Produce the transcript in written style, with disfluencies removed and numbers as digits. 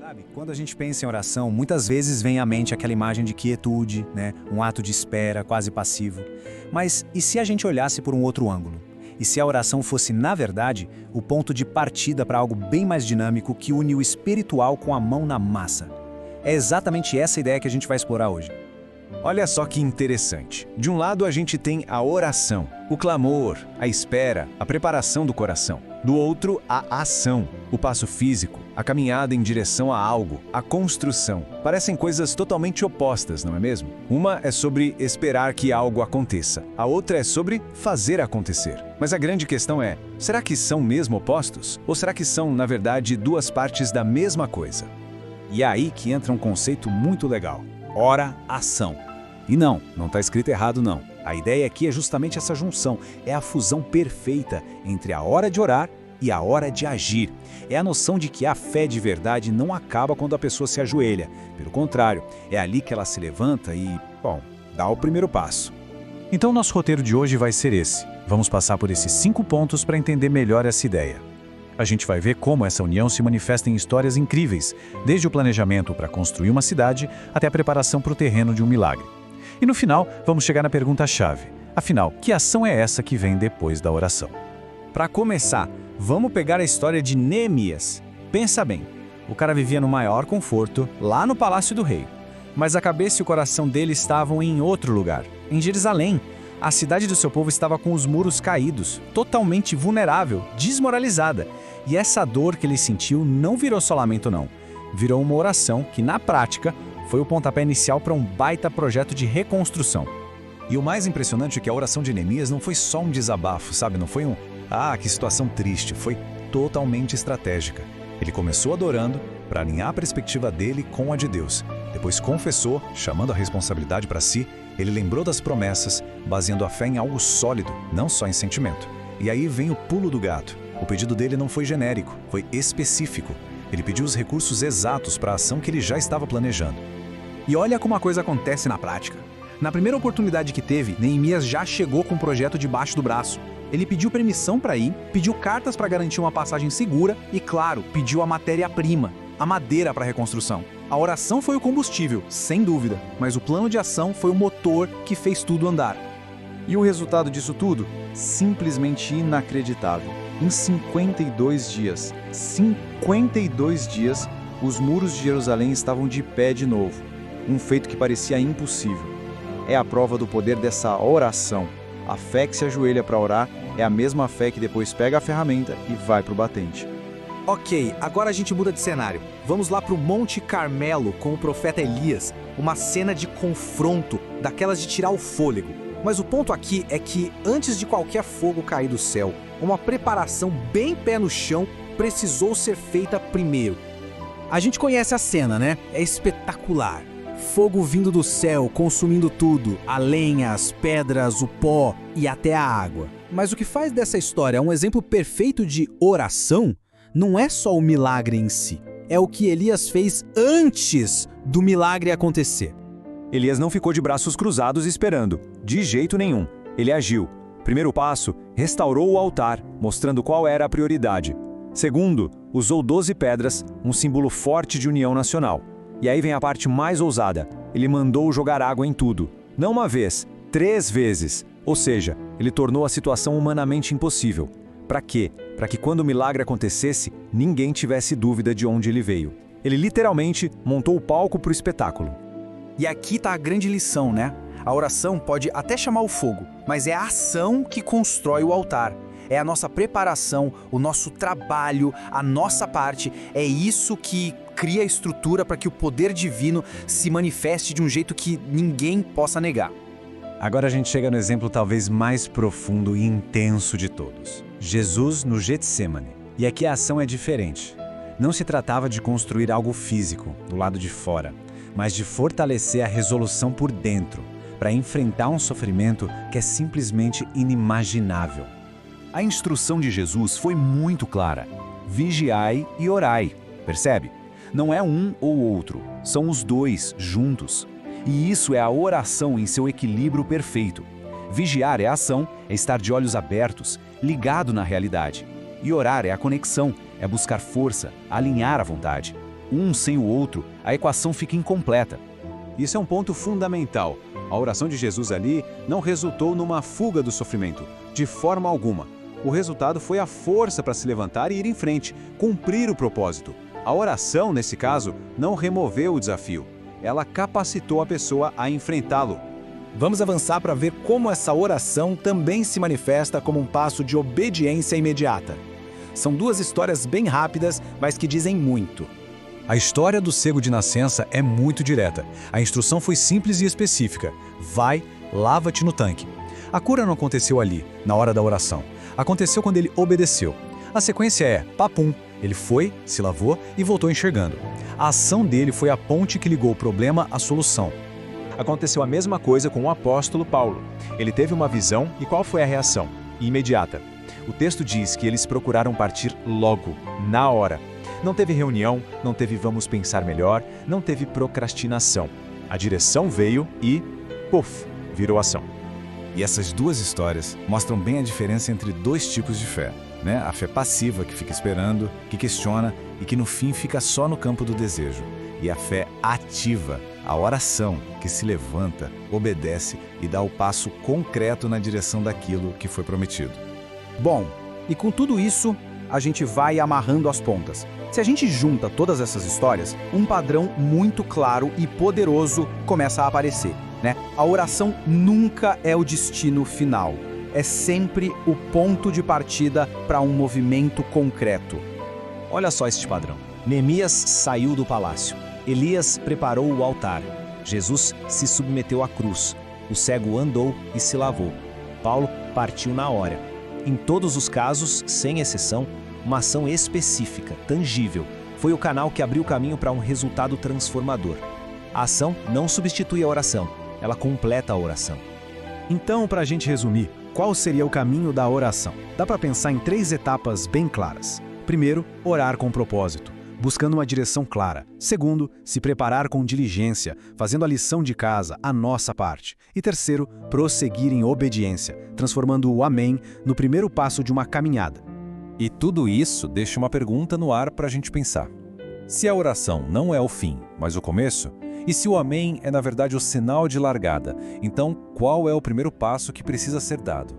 Sabe, quando a gente pensa em oração, muitas vezes vem à mente aquela imagem de quietude, né? Um ato de espera, quase passivo. Mas e se a gente olhasse por um outro ângulo? E se a oração fosse, na verdade, o ponto de partida para algo bem mais dinâmico que une o espiritual com a mão na massa? É exatamente essa ideia que a gente vai explorar hoje. Olha só que interessante. De um lado a gente tem a oração, o clamor, a espera, a preparação do coração. Do outro, a ação, o passo físico, a caminhada em direção a algo, a construção. Parecem coisas totalmente opostas, não é mesmo? Uma é sobre esperar que algo aconteça, a outra é sobre fazer acontecer. Mas a grande questão é, será que são mesmo opostos? Ou será que são, na verdade, duas partes da mesma coisa? E é aí que entra um conceito muito legal. Ora-ação. E não está escrito errado não. A ideia aqui é justamente essa junção, é a fusão perfeita entre a hora de orar e a hora de agir. É a noção de que a fé de verdade não acaba quando a pessoa se ajoelha. Pelo contrário, é ali que ela se levanta e, dá o primeiro passo. Então nosso roteiro de hoje vai ser esse. Vamos passar por esses 5 pontos para entender melhor essa ideia. A gente vai ver como essa união se manifesta em histórias incríveis, desde o planejamento para construir uma cidade até a preparação para o terreno de um milagre. E no final, vamos chegar na pergunta-chave. Afinal, que ação é essa que vem depois da oração? Para começar, vamos pegar a história de Neemias. Pensa bem, o cara vivia no maior conforto, lá no palácio do rei. Mas a cabeça e o coração dele estavam em outro lugar, em Jerusalém. A cidade do seu povo estava com os muros caídos, totalmente vulnerável, desmoralizada. E essa dor que ele sentiu não virou só lamento não. Virou uma oração que, na prática, foi o pontapé inicial para um baita projeto de reconstrução. E o mais impressionante é que a oração de Neemias não foi só um desabafo, sabe? Não foi que situação triste. Foi totalmente estratégica. Ele começou adorando para alinhar a perspectiva dele com a de Deus. Depois confessou, chamando a responsabilidade para si. Ele lembrou das promessas, baseando a fé em algo sólido, não só em sentimento. E aí vem o pulo do gato. O pedido dele não foi genérico, foi específico. Ele pediu os recursos exatos para a ação que ele já estava planejando. E olha como a coisa acontece na prática. Na primeira oportunidade que teve, Neemias já chegou com o projeto debaixo do braço. Ele pediu permissão para ir, pediu cartas para garantir uma passagem segura e, claro, pediu a matéria-prima, a madeira para a reconstrução. A oração foi o combustível, sem dúvida, mas o plano de ação foi o motor que fez tudo andar. E o resultado disso tudo? Simplesmente inacreditável. Em 52 dias, os muros de Jerusalém estavam de pé de novo. Um feito que parecia impossível. É a prova do poder dessa oração. A fé que se ajoelha para orar é a mesma fé que depois pega a ferramenta e vai para o batente. Ok, agora a gente muda de cenário. Vamos lá para o Monte Carmelo com o profeta Elias. Uma cena de confronto, daquelas de tirar o fôlego. Mas o ponto aqui é que, antes de qualquer fogo cair do céu, uma preparação bem pé no chão precisou ser feita primeiro. A gente conhece a cena, né? É espetacular. Fogo vindo do céu, consumindo tudo, a lenha, as pedras, o pó e até a água. Mas o que faz dessa história um exemplo perfeito de oração não é só o milagre em si, é o que Elias fez antes do milagre acontecer. Elias não ficou de braços cruzados esperando, de jeito nenhum. Ele agiu. Primeiro passo, restaurou o altar, mostrando qual era a prioridade. Segundo, usou 12 pedras, um símbolo forte de união nacional. E aí vem a parte mais ousada. Ele mandou jogar água em tudo. Não uma vez, 3 vezes. Ou seja, ele tornou a situação humanamente impossível. Para quê? Para que quando o milagre acontecesse, ninguém tivesse dúvida de onde ele veio. Ele literalmente montou o palco para o espetáculo. E aqui está a grande lição, né? A oração pode até chamar o fogo, mas é a ação que constrói o altar. É a nossa preparação, o nosso trabalho, a nossa parte. É isso que cria a estrutura para que o poder divino se manifeste de um jeito que ninguém possa negar. Agora a gente chega no exemplo talvez mais profundo e intenso de todos. Jesus no Getsêmani. E aqui a ação é diferente. Não se tratava de construir algo físico, do lado de fora, mas de fortalecer a resolução por dentro, para enfrentar um sofrimento que é simplesmente inimaginável. A instrução de Jesus foi muito clara. Vigiai e orai. Percebe? Não é um ou outro, são os dois juntos. E isso é a oração em seu equilíbrio perfeito. Vigiar é a ação, é estar de olhos abertos, ligado na realidade. E orar é a conexão, é buscar força, alinhar a vontade. um sem o outro, a equação fica incompleta. Isso é um ponto fundamental. A oração de Jesus ali não resultou numa fuga do sofrimento, de forma alguma. O resultado foi a força para se levantar e ir em frente, cumprir o propósito. A oração, nesse caso, não removeu o desafio. Ela capacitou a pessoa a enfrentá-lo. Vamos avançar para ver como essa oração também se manifesta como um passo de obediência imediata. São duas histórias bem rápidas, mas que dizem muito. A história do cego de nascença é muito direta. A instrução foi simples e específica. Vai, lava-te no tanque. A cura não aconteceu ali, na hora da oração. Aconteceu quando ele obedeceu. A sequência é papum. Ele foi, se lavou e voltou enxergando. A ação dele foi a ponte que ligou o problema à solução. Aconteceu a mesma coisa com o apóstolo Paulo. Ele teve uma visão e qual foi a reação? Imediata. O texto diz que eles procuraram partir logo, na hora. Não teve reunião, não teve vamos pensar melhor, não teve procrastinação. A direção veio e, puf, virou ação. E essas duas histórias mostram bem a diferença entre dois tipos de fé, né? A fé passiva, que fica esperando, que questiona e que no fim fica só no campo do desejo. E a fé ativa, a oração, que se levanta, obedece e dá o passo concreto na direção daquilo que foi prometido. Bom, e com tudo isso, a gente vai amarrando as pontas. Se a gente junta todas essas histórias, um padrão muito claro e poderoso começa a aparecer, né? A oração nunca é o destino final. É sempre o ponto de partida para um movimento concreto. Olha só este padrão. Neemias saiu do palácio. Elias preparou o altar. Jesus se submeteu à cruz. O cego andou e se lavou. Paulo partiu na hora. Em todos os casos, sem exceção, uma ação específica, tangível, foi o canal que abriu o caminho para um resultado transformador. A ação não substitui a oração, ela completa a oração. Então, para a gente resumir, qual seria o caminho da oração? Dá para pensar em 3 etapas bem claras. Primeiro, orar com propósito, buscando uma direção clara. Segundo, se preparar com diligência, fazendo a lição de casa, a nossa parte. E terceiro, prosseguir em obediência, transformando o amém no primeiro passo de uma caminhada. E tudo isso deixa uma pergunta no ar para a gente pensar. Se a oração não é o fim, mas o começo, e se o amém é na verdade o sinal de largada, então qual é o primeiro passo que precisa ser dado?